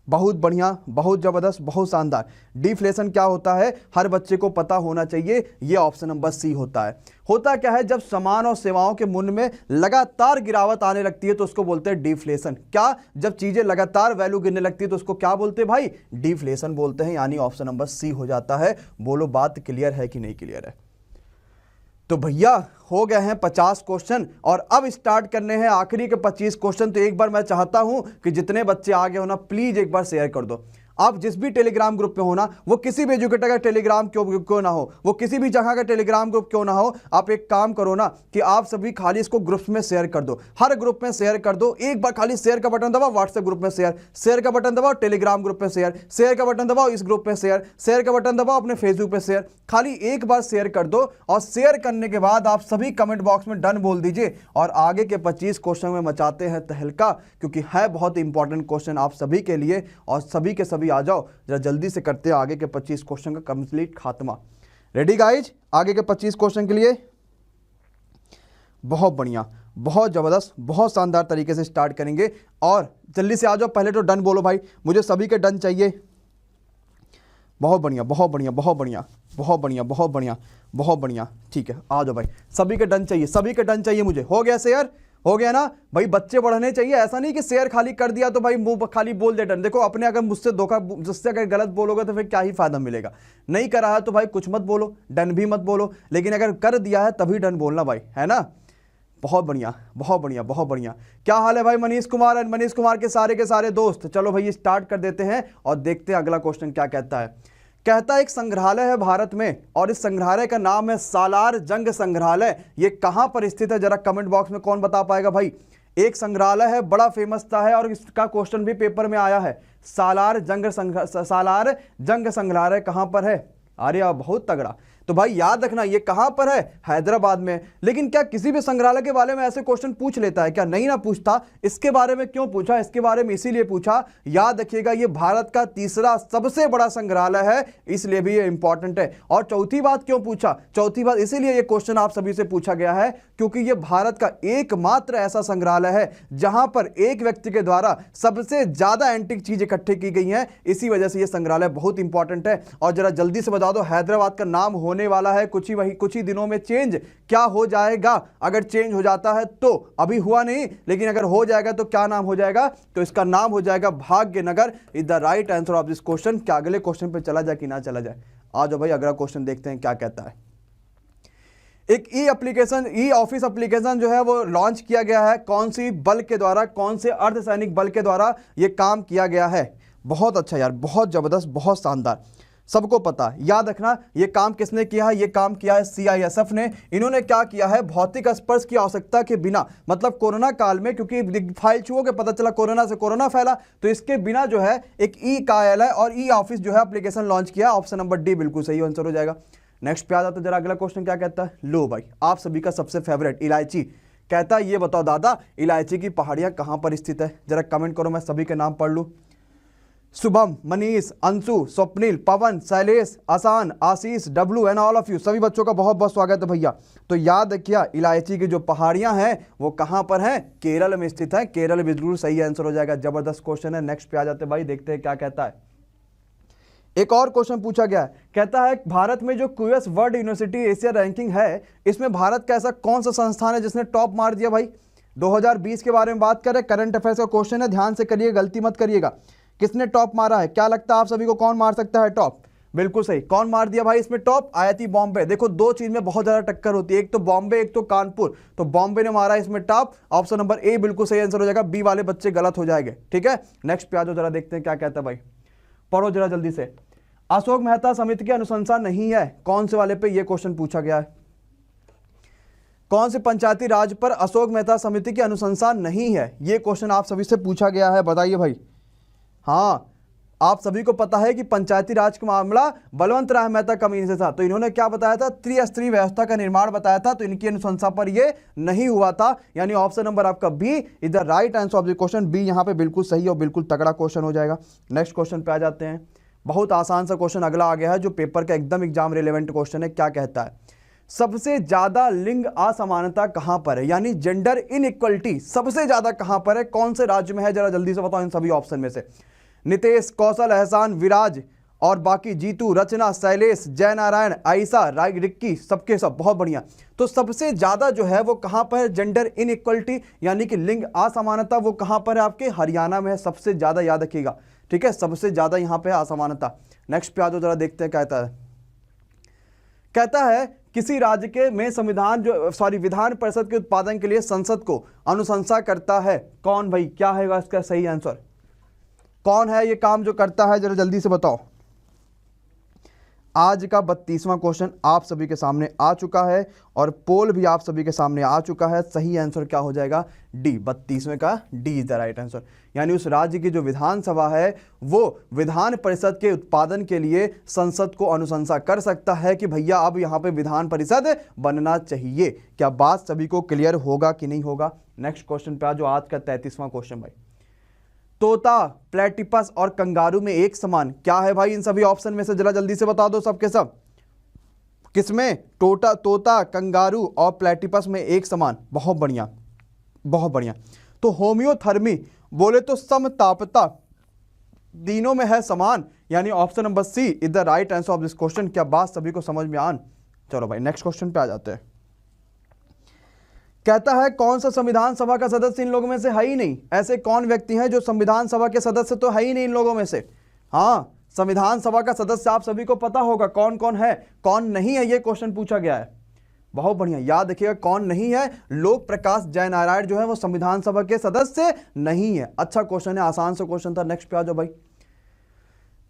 बहुत बढ़िया, बहुत जबरदस्त, बहुत शानदार। डिफ्लेशन क्या होता है हर बच्चे को पता होना चाहिए, ये ऑप्शन नंबर सी होता है। होता क्या है, जब सामान और सेवाओं के मूल्य में लगातार गिरावट आने लगती है तो उसको बोलते हैं डिफ्लेशन। क्या? जब चीजें लगातार वैल्यू गिरने लगती है तो उसको क्या बोलते हैं भाई? डिफ्लेशन बोलते हैं, यानी ऑप्शन नंबर सी हो जाता है। बोलो बात क्लियर है कि नहीं क्लियर है? तो भैया हो गए हैं 50 क्वेश्चन और अब स्टार्ट करने हैं आखिरी के 25 क्वेश्चन। तो एक बार मैं चाहता हूं कि जितने बच्चे आगे हो ना प्लीज एक बार शेयर कर दो। आप जिस भी टेलीग्राम ग्रुप में हो ना, वो किसी भी एजुकेटर का टेलीग्राम क्यों ना हो, वो किसी भी जगह का टेलीग्राम ग्रुप क्यों ना हो, आप एक काम करो ना कि आप सभी खाली इसको ग्रुप्स में शेयर कर दो, हर ग्रुप में शेयर कर दो। एक बार खाली शेयर का बटन दबाओ, व्हाट्सएप ग्रुप में शेयर, शेयर का बटन दबाओ टेलीग्राम ग्रुप में शेयर, शेयर का बटन दबाओ इस ग्रुप में शेयर, शेयर का बटन दबाओ अपने फेसबुक पे शेयर। खाली एक बार शेयर कर दो और शेयर करने के बाद आप सभी कमेंट बॉक्स में डन बोल दीजिए और आगे के 25 क्वेश्चन में मचाते हैं तहलका, क्योंकि है बहुत इंपॉर्टेंट क्वेश्चन आप सभी के लिए। और सभी के सभी आ जाओ, जरा जल्दी से करते हैं आगे के 25 क्वेश्चन का कंप्लीट खात्मा। रेडी गाइज आगे के 25 क्वेश्चन के लिए? बहुत बढ़िया, बहुत जबरदस्त, बहुत शानदार तरीके से स्टार्ट करेंगे। और जल्दी से आ जाओ, पहले तो डन बोलो भाई, मुझे सभी के डन चाहिए। बहुत बढ़िया, बहुत बढ़िया, बहुत बढ़िया, बहुत बढ़िया, बहुत बढ़िया, बहुत बढ़िया। ठीक है आ जाओ भाई, सभी के डन चाहिए, सभी के डन चाहिए मुझे। हो गया शेयर? हो गया ना भाई? बच्चे बढ़ने चाहिए, ऐसा नहीं कि शेयर खाली कर दिया तो भाई मुंह खाली बोल दे डन। देखो अपने अगर मुझसे धोखा, मुझसे अगर गलत बोलोगे तो फिर क्या ही फायदा मिलेगा। नहीं करा है तो भाई कुछ मत बोलो, डन भी मत बोलो, लेकिन अगर कर दिया है तभी डन बोलना भाई, है ना? बहुत बढ़िया, बहुत बढ़िया, बहुत बढ़िया। क्या हाल है भाई मनीष कुमार, मनीष कुमार के सारे दोस्त? चलो भाई स्टार्ट कर देते हैं और देखते हैं अगला क्वेश्चन क्या कहता है। कहता है एक संग्रहालय है भारत में और इस संग्रहालय का नाम है सालार जंग संग्रहालय। ये कहां पर स्थित है? जरा कमेंट बॉक्स में कौन बता पाएगा भाई? एक संग्रहालय है, बड़ा फेमस है और इसका क्वेश्चन भी पेपर में आया है। सालार जंग संग्रहालय कहां पर है? अरे बहुत तगड़ा। तो भाई याद रखना ये कहां पर है? हैदराबाद में। लेकिन क्या किसी भी संग्रहालय के बारे में ऐसे क्वेश्चन पूछ लेता है क्या? नहीं ना पूछता। इसके बारे में क्यों पूछा? इसके बारे में इसीलिए पूछा, याद रखिएगा ये भारत का तीसरा सबसे बड़ा संग्रहालय है, इसलिए भी ये इंपॉर्टेंट है। और चौथी बात क्यों पूछा? चौथी बात इसीलिए ये क्वेश्चन आप सभी से पूछा गया है क्योंकि ये भारत का एकमात्र ऐसा संग्रहालय है जहां पर एक व्यक्ति के द्वारा सबसे ज्यादा एंटीक चीज इकट्ठे की गई हैं। इसी वजह से ये संग्रहालय बहुत इंपॉर्टेंट है। और जरा जल्दी से बता दो, हैदराबाद का नाम होने वाला है कुछ ही दिनों में चेंज। क्या हो जाएगा? अगर चेंज हो जाता है तो, अभी हुआ नहीं, लेकिन अगर हो जाएगा तो क्या नाम हो जाएगा? तो इसका नाम हो जाएगा Bhagyanagar. Is the right answer of this question. क्या अगले क्वेश्चन पे चला जाए कि ना चला जाए? आ जाओ भाई अगला क्वेश्चन देखते हैं क्या कहता है। एक ई ऑफिस एप्लीकेशन जो है वो लॉन्च किया गया है। कौन सी बल के द्वारा, कौन से अर्धसैनिक बल के द्वारा ये काम किया गया है? बहुत अच्छा यार, बहुत जबरदस्त, बहुत शानदार, सबको पता है। याद रखना ये काम किसने किया है, ये काम किया है CISF ने। इन्होंने क्या किया है, भौतिक स्पर्श की आवश्यकता के बिना, मतलब कोरोना काल में, क्योंकि फाइल छुओ के पता चला कोरोना से कोरोना फैला, तो इसके बिना जो है एक कार्यालय और ऑफिस जो है एप्लीकेशन लॉन्च किया। ऑप्शन नंबर डी बिल्कुल सही आंसर हो जाएगा। नेक्स्ट पे आ जाते जरा, अगला क्वेश्चन क्या कहता है। लो भाई, आप सभी का सबसे फेवरेट इलायची, कहता है ये बताओ दादा, इलायची की पहाड़ियां कहां पर स्थित है। जरा कमेंट करो, मैं सभी के नाम पढ़ लूं। शुभम, मनीष, अंशु, स्वप्निल, पवन, शैलेश, आसान, Ashish, Dablu and all of you, सभी बच्चों का बहुत बहुत स्वागत है भैया। तो याद रखिए इलायची की जो पहाड़ियां हैं वो कहां पर हैं, केरल में स्थित है। केरल बिल्कुल सही आंसर हो जाएगा। जबरदस्त क्वेश्चन है। नेक्स्ट पे आ जाते भाई, देखते हैं क्या कहता है। एक और क्वेश्चन पूछा गया है, कहता है भारत में जो QS world university Asia ranking है, इसमें भारत का ऐसा कौन सा संस्थान है जिसने टॉप मार दिया भाई। 2020 के बारे में बात करें, करंट अफेयर्स का क्वेश्चन है, ध्यान से करिए, गलती मत करिएगा। किसने टॉप मारा है, क्या लगता है आप सभी को, कौन मार सकता है टॉप। बिल्कुल सही, कौन मार दिया भाई इसमें टॉप, IIT बॉम्बे। देखो दो चीज में बहुत ज्यादा टक्कर होती है, एक तो बॉम्बे एक तो कानपुर, तो बॉम्बे ने मारा इसमें टॉप। ऑप्शन नंबर ए बिल्कुल सही आंसर हो जाएगा, बी वाले बच्चे गलत हो जाएंगे। ठीक है, नेक्स्ट पे आ जाओ, जरा देखते हैं क्या कहता है भाई, पढ़ो जरा जल्दी से। अशोक मेहता समिति की अनुशंसा नहीं है, कौन से वाले पे ये क्वेश्चन पूछा गया है। कौन से पंचायती राज पर अशोक मेहता समिति की अनुशंसा नहीं है, ये क्वेश्चन आप सभी से पूछा गया है, बताइए भाई। हाँ, आप सभी को पता है कि पंचायती राज का मामला बलवंत राय मेहता कमीशन से था, तो इन्होंने क्या बताया था, त्रिस्तरीय व्यवस्था का निर्माण बताया था, तो इनकी अनुशंसा पर ये नहीं हुआ था। यानी ऑप्शन नंबर आपका B is the right answer of the question. B यहाँ पे बिल्कुल सही और बिल्कुल तगड़ा क्वेश्चन हो जाएगा। नेक्स्ट क्वेश्चन पे आ जाते हैं। बहुत आसान सा क्वेश्चन अगला आ गया है, जो पेपर का एकदम एग्जाम रिलेवेंट क्वेश्चन है। क्या कहता है, सबसे ज्यादा लिंग असमानता कहां पर है, यानी जेंडर इनइक्वलिटी सबसे ज्यादा कहां पर है, कौन से राज्य में है, जरा जल्दी से बताओ इन सभी ऑप्शन में से। नितेश, कौशल, एहसान, विराज और बाकी, जीतू, रचना, शैलेश, जयनारायण, आयशा, रिक्की, सबके सब बहुत बढ़िया। तो सबसे ज्यादा जो है वो कहां पर है, जेंडर इनइक्वलिटी यानी कि लिंग असमानता, वो कहां पर है आपके, हरियाणा में है सबसे ज्यादा, याद रखिएगा। ठीक है, सबसे ज्यादा यहां पे असमानता। नेक्स्ट पे आ जाओ, जरा देखते हैं कहता है। कहता है किसी राज्य के में संविधान विधान परिषद के उत्पादन के लिए संसद को अनुशंसा करता है, कौन भाई, क्या है इसका सही आंसर, कौन है ये काम जो करता है, जरा जल्दी से बताओ। आज का 32वां क्वेश्चन आप सभी के सामने आ चुका है और पोल भी आप सभी के सामने आ चुका है। सही आंसर क्या हो जाएगा, डी, 32वें का D is the right answer. यानी उस राज्य की जो विधानसभा है वो विधान परिषद के उत्पादन के लिए संसद को अनुशंसा कर सकता है कि भैया अब यहाँ पे विधान परिषद बनना चाहिए। क्या बात सभी को क्लियर होगा कि नहीं होगा। नेक्स्ट क्वेश्चन पे आ जो आज का 33वां क्वेश्चन भाई, तोता, प्लेटिपस और कंगारू में एक समान क्या है भाई, इन सभी ऑप्शन में से जरा जल्दी से बता दो सबके सब। किसमें, तोता, कंगारू और प्लेटिपस में एक समान, बहुत बढ़िया बहुत बढ़िया। तो होम्योथर्मी बोले तो समतापता, तीनों में है समान, यानी option number C is the right answer of this question. क्या बात सभी को समझ में आन। चलो भाई नेक्स्ट क्वेश्चन पे आ जाते हैं। कहता है कौन सा संविधान सभा का सदस्य इन लोगों में से है ही नहीं, ऐसे कौन व्यक्ति हैं जो संविधान सभा के सदस्य तो है ही नहीं इन लोगों में से। हाँ, संविधान सभा का सदस्य आप सभी को पता होगा कौन कौन है, कौन नहीं है, ये क्वेश्चन पूछा गया है। बहुत बढ़िया, याद रखिएगा कौन नहीं है, लोक प्रकाश जयनारायण जो है वो संविधान सभा के सदस्य नहीं है। अच्छा क्वेश्चन है, आसान सा क्वेश्चन था। नेक्स्ट पे आ जाओ भाई।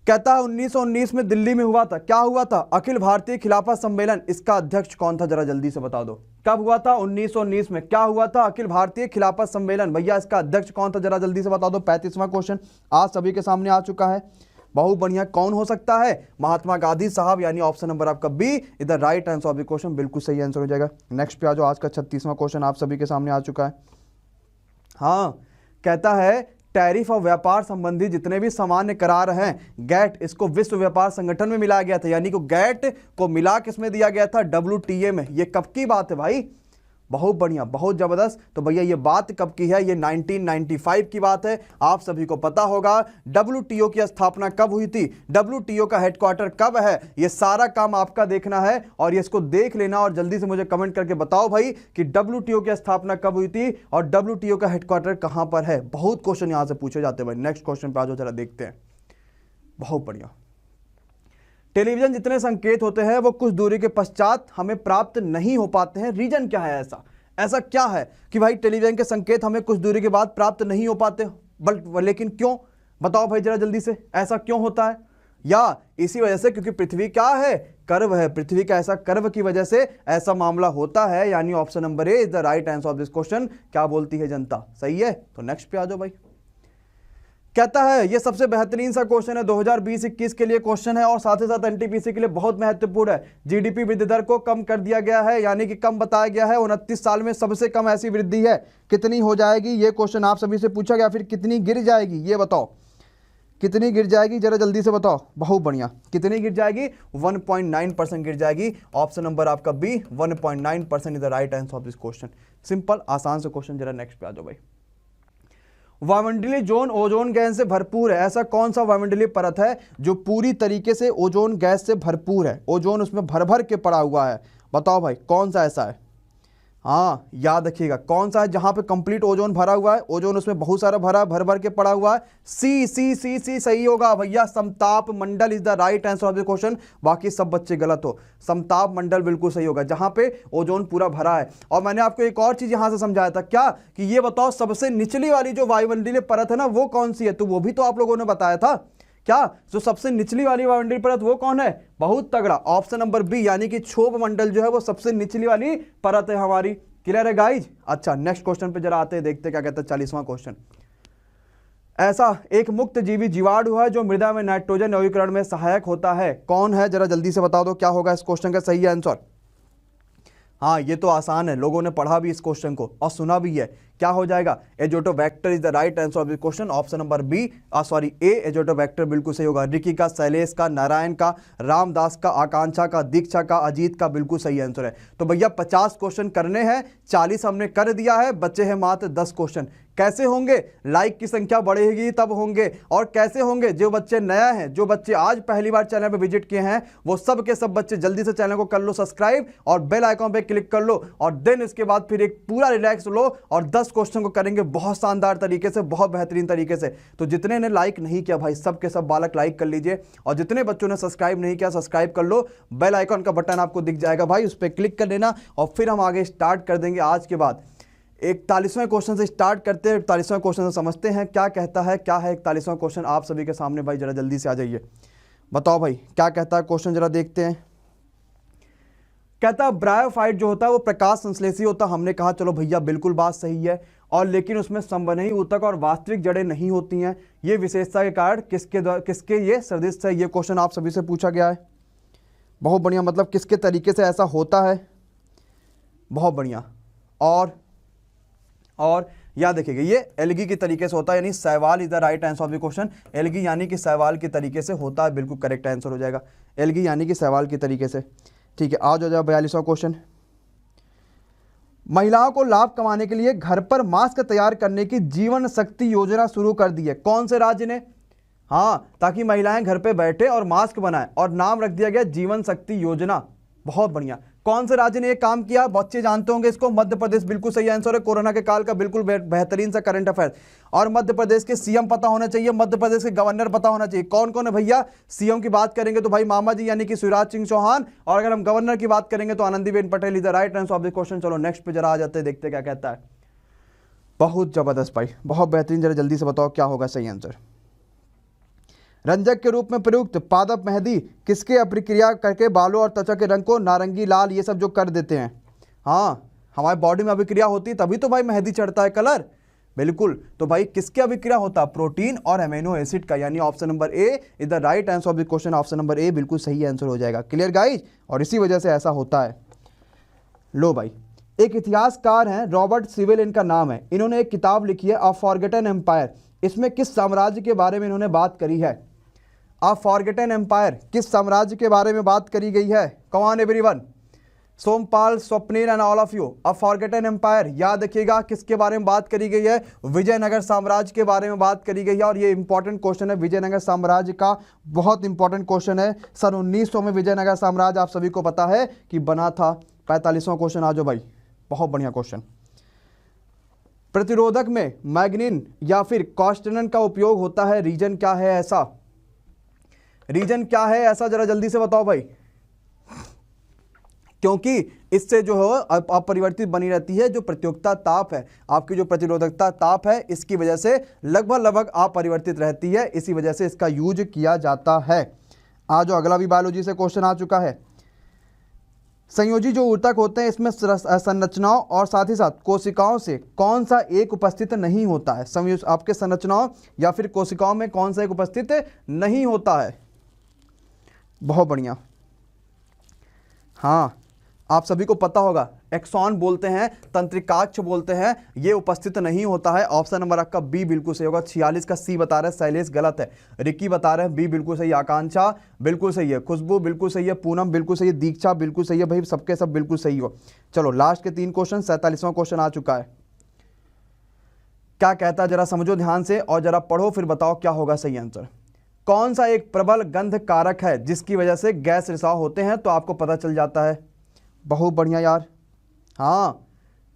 कहता है 1919 में दिल्ली में हुआ था, क्या हुआ था, अखिल भारतीय खिलाफत सम्मेलन, इसका अध्यक्ष कौन था, जरा जल्दी से बता दो। कब हुआ था, 1919 में, क्या हुआ था, अखिल भारतीय खिलाफत सम्मेलन, भैया इसका अध्यक्ष कौन था, जरा जल्दी से बता दो। 35वां क्वेश्चन आज सभी के सामने आ चुका है। बहुत बढ़िया, कौन हो सकता है, महात्मा गांधी साहब, यानी ऑप्शन नंबर आपका B is the right answer of the question, बिल्कुल सही आंसर हो जाएगा। नेक्स्ट पे आ जाओ, आज का 36वां क्वेश्चन आप सभी के सामने आ चुका है। हाँ, कहता है टैरिफ और व्यापार संबंधी जितने भी सामान्य करार हैं, गैट, इसको विश्व व्यापार संगठन में मिलाया गया था, यानी कि गैट को मिला किसमें दिया गया था, WTA में। ये कब की बात है भाई, बहुत बढ़िया, बहुत जबरदस्त। तो भैया ये बात कब की है, ये 1995 की बात है। आप सभी को पता होगा WTO की स्थापना कब हुई थी, WTO का हेडक्वार्टर कब है, ये सारा काम आपका देखना है और ये इसको देख लेना और जल्दी से मुझे कमेंट करके बताओ भाई कि WTO की स्थापना कब हुई थी और WTO का हेडक्वार्टर कहां पर है। बहुत क्वेश्चन यहां से पूछे जाते हैं भाई। नेक्स्ट क्वेश्चन पे आ जाओ, जरा देखते हैं। बहुत बढ़िया, टेलीविजन जितने संकेत होते हैं वो कुछ दूरी के पश्चात हमें प्राप्त नहीं हो पाते हैं, रीजन क्या है, ऐसा क्या है कि भाई टेलीविजन के संकेत हमें कुछ दूरी के बाद प्राप्त नहीं हो पाते, लेकिन क्यों, बताओ भाई जरा जल्दी से, ऐसा क्यों होता है? या इसी वजह से क्योंकि पृथ्वी क्या है, कर्व है, पृथ्वी का ऐसा कर्व की वजह से ऐसा मामला होता है, यानी option number A is the right answer of this question. क्या बोलती है जनता, सही है? तो नेक्स्ट पे आ जाओ भाई। कहता है ये सबसे बेहतरीन सा क्वेश्चन है, 2020-21 के लिए क्वेश्चन है और साथ ही साथ एनटीपीसी के लिए बहुत महत्वपूर्ण है। जीडीपी वृद्धि दर को कम कर दिया गया है, यानी कि कम बताया गया है। 29 साल में सबसे कम ऐसी वृद्धि है, कितनी हो जाएगी? ये क्वेश्चन आप सभी से पूछा गया। फिर कितनी गिर जाएगी ये बताओ, कितनी गिर जाएगी जरा जल्दी से बताओ। बहुत बढ़िया, कितनी गिर जाएगी? 1.9% गिर जाएगी। ऑप्शन नंबर आपका B 1.9% is the right answer of this question. Simple आसान से क्वेश्चन। जरा नेक्स्ट पे आ जाओ भाई। वायुमंडलीय जोन ओजोन गैस से भरपूर है, ऐसा कौन सा वायुमंडलीय परत है जो पूरी तरीके से ओजोन गैस से भरपूर है? ओजोन उसमें भर भर के पड़ा हुआ है, बताओ भाई कौन सा ऐसा है? हाँ याद रखिएगा, कौन सा है जहां पे कंप्लीट ओजोन भरा हुआ है, ओजोन उसमें बहुत सारा भरा भर भर के पड़ा हुआ है? सी सी सी सी सही होगा भैया, समताप मंडल is the right answer of the question. बाकी सब बच्चे गलत हो, समताप मंडल बिल्कुल सही होगा जहां पे ओजोन पूरा भरा है। और मैंने आपको एक और चीज यहां से समझाया था, क्या कि ये बताओ सबसे निचली वाली जो वायुमंडलीय परत है ना वो कौन सी है, तो वो भी तो आप लोगों ने बताया था। क्या जो सबसे निचली वाली वायुमंडलीय परत वो कौन है? बहुत तगड़ा, ऑप्शन नंबर बी, यानी कि क्षोभ मंडल जो है वो सबसे निचली वाली परत है हमारी। क्लियर है गाइज? अच्छा नेक्स्ट क्वेश्चन पे जरा आते हैं, देखते क्या कहता है 40वां क्वेश्चन। ऐसा एक मुक्त जीवी जीवाणु है जो मृदा में नाइट्रोजन यौगीकरण में सहायक होता है, कौन है? जरा जल्दी से बता दो क्या होगा इस क्वेश्चन का सही आंसर। हाँ ये तो आसान है, लोगों ने पढ़ा भी इस क्वेश्चन को और सुना भी है। क्या हो जाएगा? Azotobacter is the right answer of this question. Option number B A azotobacter बिल्कुल सही होगा। रिकी का, शैलेश का, नारायण का, रामदास का, आकांक्षा का, दीक्षा का, अजीत का बिल्कुल सही आंसर है। तो भैया 50 क्वेश्चन करने हैं, 40 हमने कर दिया है, बच्चे हैं मात्र 10 क्वेश्चन। कैसे होंगे? लाइक की संख्या बढ़ेगी तब होंगे। और कैसे होंगे? जो बच्चे नया हैं, जो बच्चे आज पहली बार चैनल पे विजिट किए हैं, वो सब के सब बच्चे जल्दी से चैनल को कर लो सब्सक्राइब और बेल आइकॉन पे क्लिक कर लो, और देन इसके बाद फिर एक पूरा रिलैक्स लो और 10 क्वेश्चन को करेंगे बहुत शानदार तरीके से, बहुत बेहतरीन तरीके से। तो जितने ने लाइक नहीं किया भाई, सब के सब बालक लाइक कर लीजिए, और जितने बच्चों ने सब्सक्राइब नहीं किया सब्सक्राइब कर लो। बेल आइकॉन का बटन आपको दिख जाएगा भाई, उस पर क्लिक कर लेना, और फिर हम आगे स्टार्ट कर देंगे। आज के बाद 41वें क्वेश्चन से स्टार्ट करते हैं। 41वें क्वेश्चन से समझते हैं क्या कहता है। क्या है 41वां क्वेश्चन आप सभी के सामने भाई, जरा जल्दी से आ जाइए, बताओ भाई क्या कहता है क्वेश्चन, जरा देखते हैं। कहता है ब्रायोफाइट जो होता है वो प्रकाश संश्लेषी होता है। हमने कहा चलो भैया बिल्कुल बात सही है, और लेकिन उसमें संवहनी ऊतक और वास्तविक जड़ें नहीं होती हैं। ये विशेषता के कारण किसके ये सदृश है? ये क्वेश्चन आप सभी से पूछा गया है। बहुत बढ़िया, मतलब किसके तरीके से ऐसा होता है? बहुत बढ़िया। और याद रखिएगा ये एल्गी के तरीके से होता है, यानी शैवाल is the right answer of the question. Algae यानी कि शैवाल के तरीके से होता है, बिल्कुल करेक्ट आंसर हो जाएगा। एल्गी यानी कि शैवाल के तरीके से। ठीक है, आज हो जाए 42वां क्वेश्चन। महिलाओं को लाभ कमाने के लिए घर पर मास्क तैयार करने की जीवन शक्ति योजना शुरू कर दी है, कौन से राज्य ने? हाँ, ताकि महिलाएं घर पे बैठे और मास्क बनाएं, और नाम रख दिया गया जीवन शक्ति योजना। बहुत बढ़िया। कौन से राज्य ने यह काम किया? बच्चे जानते होंगे इसको, मध्य प्रदेश बिल्कुल सही आंसर है। कोरोना के काल का बिल्कुल बेहतरीन सा करंट अफेयर। और मध्य प्रदेश के सीएम पता होना चाहिए, मध्य प्रदेश के गवर्नर पता होना चाहिए। कौन कौन है भैया? सीएम की बात करेंगे तो भाई मामा जी यानी कि शिवराज सिंह चौहान, और अगर हम गवर्नर की बात करेंगे तो Anandiben Patel is the right answer of the question. चलो नेक्स्ट पे जरा आ जाते हैं, देखते क्या कहता है। बहुत जबरदस्त भाई, बहुत बेहतरीन। जरा जल्दी से बताओ क्या होगा सही आंसर। रंजक के रूप में प्रयुक्त पादप मेहंदी किसके अभिक्रिया करके बालों और त्वचा के रंग को नारंगी, लाल ये सब जो कर देते हैं? हाँ, हमारे बॉडी में अभिक्रिया होती है तभी तो भाई मेहंदी चढ़ता है कलर। बिल्कुल, तो भाई किसके अभिक्रिया होता है? प्रोटीन और अमीनो एसिड का, यानी option number A is the right answer of the question. Option number A बिल्कुल सही आंसर हो जाएगा। Clear guys? और इसी वजह से ऐसा होता है। लो भाई, एक इतिहासकार हैं रॉबर्ट सिविल इनका नाम है। इन्होंने एक किताब लिखी है अ फॉरगेटन एम्पायर। इसमें किस साम्राज्य के बारे में इन्होंने बात करी है? अ फॉरगेटन एम्पायर किस साम्राज्य के बारे में बात करी गई है? Come on everyone, Sompal, Swapnil and all of you. A forgotten empire याद रखिएगा किसके बारे में बात करी गई है? विजयनगर साम्राज्य के बारे में बात करी गई है। और ये इंपॉर्टेंट क्वेश्चन है, विजयनगर साम्राज्य का बहुत इंपॉर्टेंट क्वेश्चन है। सन 1900 में विजयनगर साम्राज्य आप सभी को पता है कि बना था। 45वां क्वेश्चन आ जाओ भाई, बहुत बढ़िया क्वेश्चन। प्रतिरोधक में मैग्नीन या फिर कॉस्टनन का उपयोग होता है, रीजन क्या है ऐसा? रीजन क्या है ऐसा, जरा जल्दी से बताओ भाई। क्योंकि इससे जो है अपरिवर्तित बनी रहती है जो प्रतियोगिता ताप है, आपकी जो प्रतिरोधकता ताप है, इसकी वजह से लगभग अपरिवर्तित रहती है, इसी वजह से इसका यूज किया जाता है। आज जो अगला भी बायोलॉजी से क्वेश्चन आ चुका है, संयोजी जो ऊतक होते हैं इसमें संरचनाओं और साथ ही साथ कोशिकाओं से कौन सा एक उपस्थित नहीं होता है? आपके संरचनाओं या फिर कोशिकाओं में कौन सा एक उपस्थित नहीं होता है? बहुत बढ़िया, हाँ आप सभी को पता होगा, एक्सॉन बोलते हैं, तंत्रिकाक्ष बोलते हैं, ये उपस्थित नहीं होता है। ऑप्शन नंबर आपका बी बिल्कुल सही होगा। 46 का सी बता रहे हैं, शैलेश गलत है, रिकी बता रहे हैं बी बिल्कुल सही, आकांक्षा बिल्कुल सही है, खुशबू बिल्कुल सही है, पूनम बिल्कुल सही है, दीक्षा बिल्कुल सही है। भाई सबके सब बिल्कुल सही हो। चलो लास्ट के 3 क्वेश्चन, 47वां क्वेश्चन आ चुका है। क्या कहता है जरा समझो ध्यान से और जरा पढ़ो, फिर बताओ क्या होगा सही आंसर। कौन सा एक प्रबल गंध कारक है जिसकी वजह से गैस रिसाव होते हैं? तो आपको पता चल जाता है। बहुत बढ़िया यार, हाँ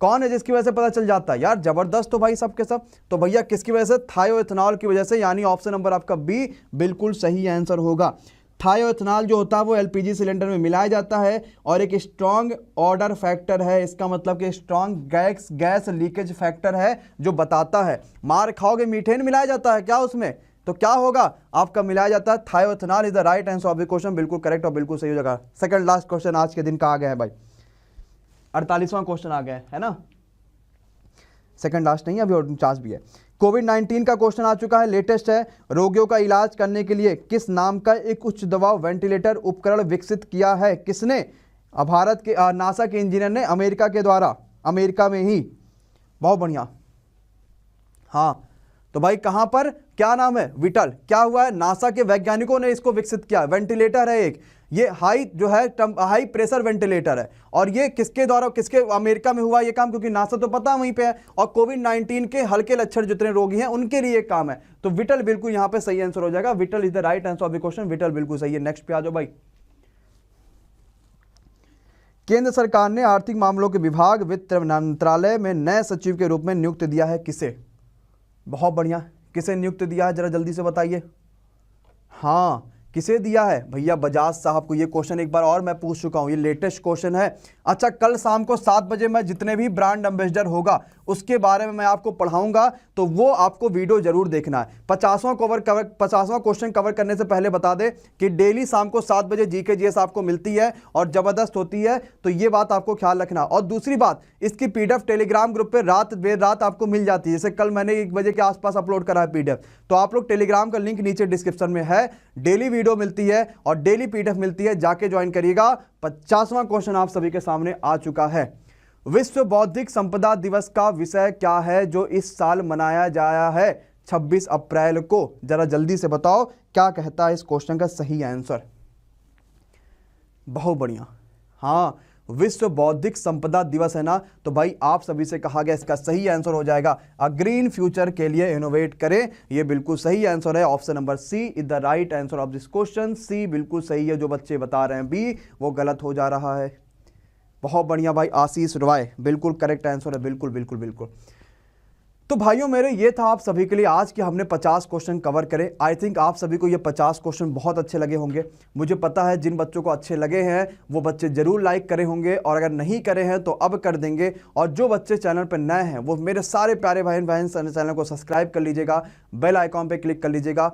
कौन है जिसकी वजह से पता चल जाता है? यार जबरदस्त, तो भाई सब के सब। तो भैया किसकी वजह से? थायोइथेनॉल की वजह से, यानी ऑप्शन नंबर आपका बी बिल्कुल सही आंसर होगा। थायोइथेनॉल जो होता है वो एलपीजी सिलेंडर में मिलाया जाता है और एक स्ट्रॉन्ग ऑर्डर फैक्टर है, इसका मतलब कि स्ट्रॉन्ग गैस लीकेज फैक्टर है जो बताता है। मार खाओगे, मीथेन मिलाया जाता है क्या उसमें? तो क्या होगा आपका? मिलाया जाता है thioethanol. Is the right answer of the question, बिल्कुल करेक्ट और बिल्कुल सही हो जाएगा। सेकंड लास्ट क्वेश्चन आज के दिन का आ गया है भाई, 48वां क्वेश्चन आ गया है ना, सेकंड लास्ट नहीं, अभी 49 भी है। कोविड-19 का क्वेश्चन आ चुका है, लेटेस्ट है। रोगियों का इलाज करने के लिए किस नाम का एक उच्च दबाव वेंटिलेटर उपकरण विकसित किया है? किसने? भारत के नासा के इंजीनियर ने, अमेरिका के द्वारा, अमेरिका में ही। बहुत बढ़िया, हाँ तो भाई कहां पर, क्या नाम है? विटल। क्या हुआ है? नासा के वैज्ञानिकों ने इसको विकसित किया। वेंटिलेटर है एक, ये हाई जो है हाई प्रेशर वेंटिलेटर है, और ये किसके द्वारा, किसके, अमेरिका में हुआ ये काम, क्योंकि नासा तो पता वहीं पे है, और कोविड-19 के हल्के लक्षण जितने रोगी हैं उनके लिए काम है। तो विटल बिल्कुल यहां पे सही आंसर हो जाएगा। Whittle is the right answer of the question, whittle बिल्कुल सही है। नेक्स्ट पे आ जाओ भाई। केंद्र सरकार ने आर्थिक मामलों के विभाग वित्त मंत्रालय में नए सचिव के रूप में नियुक्त दिया है, किसे? बहुत बढ़िया, किसे नियुक्त दिया है जरा जल्दी से बताइए। हाँ किसे दिया है? भैया बजाज साहब को। ये क्वेश्चन एक बार और मैं पूछ चुका हूं, ये लेटेस्ट क्वेश्चन है। अच्छा, कल शाम को 7 बजे मैं जितने भी ब्रांड एम्बेसडर होगा उसके बारे में मैं आपको पढ़ाऊंगा, तो वो आपको वीडियो जरूर देखना है। 50वां क्वेश्चन कवर करने से पहले बता दे कि डेली शाम को 7 बजे जीके जीएस आपको मिलती है और जबरदस्त होती है, तो ये बात आपको ख्याल रखना। और दूसरी बात, इसकी पीडीएफ टेलीग्राम ग्रुप पे देर रात आपको मिल जाती है। जैसे कल मैंने 1 बजे के आसपास अपलोड करा है पीडीएफ, तो आप लोग टेलीग्राम का लिंक नीचे डिस्क्रिप्शन में है। डेली वीडियो मिलती है और डेली पीडीएफ मिलती है, जाके ज्वाइन करिएगा। 50वां क्वेश्चन आप सभी के सामने आ चुका है। विश्व बौद्धिक संपदा दिवस का विषय क्या है जो इस साल मनाया जाया है 26 अप्रैल को? जरा जल्दी से बताओ क्या कहता है इस क्वेश्चन का सही आंसर। बहुत बढ़िया, हाँ विश्व बौद्धिक संपदा दिवस है ना, तो भाई आप सभी से कहा गया इसका सही आंसर हो जाएगा अ ग्रीन फ्यूचर के लिए इनोवेट करें। ये बिल्कुल सही आंसर है। Option number C is the right answer of this question. C बिल्कुल सही है, जो बच्चे बता रहे हैं बी वो गलत हो जा रहा है। बहुत बढ़िया भाई, आशीष रॉय बिल्कुल करेक्ट आंसर है, बिल्कुल बिल्कुल बिल्कुल। तो भाइयों मेरे, ये था आप सभी के लिए आज के हमने 50 क्वेश्चन कवर करे। आई थिंक आप सभी को ये 50 क्वेश्चन बहुत अच्छे लगे होंगे। मुझे पता है जिन बच्चों को अच्छे लगे हैं वो बच्चे जरूर लाइक करे होंगे, और अगर नहीं करे हैं तो अब कर देंगे। और जो बच्चे चैनल पर नए हैं वो मेरे सारे प्यारे भाई बहन चैनल को सब्सक्राइब कर लीजिएगा, बेल आइकॉन पर क्लिक कर लीजिएगा,